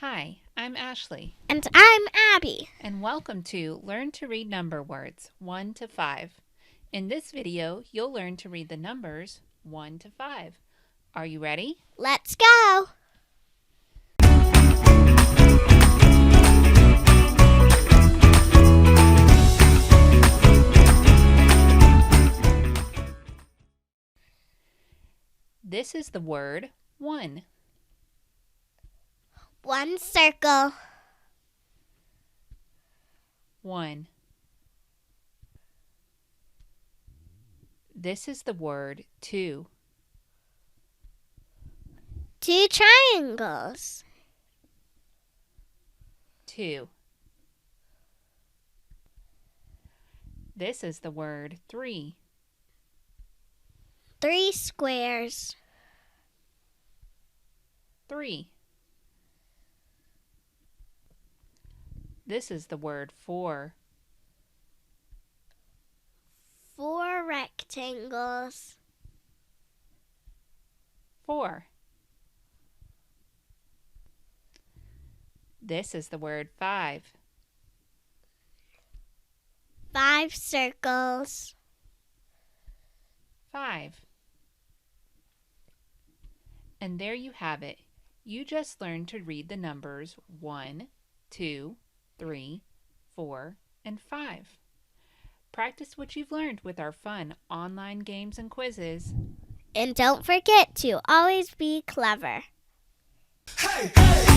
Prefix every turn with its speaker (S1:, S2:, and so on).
S1: Hi, I'm Ashley.
S2: And I'm Abby.
S1: And welcome to Learn to Read Number Words 1 to 5. In this video, you'll learn to read the numbers 1 to 5. Are you ready?
S2: Let's go!
S1: This is the word 1.
S2: One circle.
S1: 1. This is the word 2.
S2: Two triangles.
S1: 2. This is the word 3.
S2: Three squares.
S1: 3. This is the word 4.
S2: Four rectangles.
S1: 4. This is the word 5.
S2: Five circles.
S1: 5. And there you have it. You just learned to read the numbers 1, 2, 3, 4, and 5. Practice what you've learned with our fun online games and quizzes.
S2: And don't forget to always be clever.
S3: Hey, hey!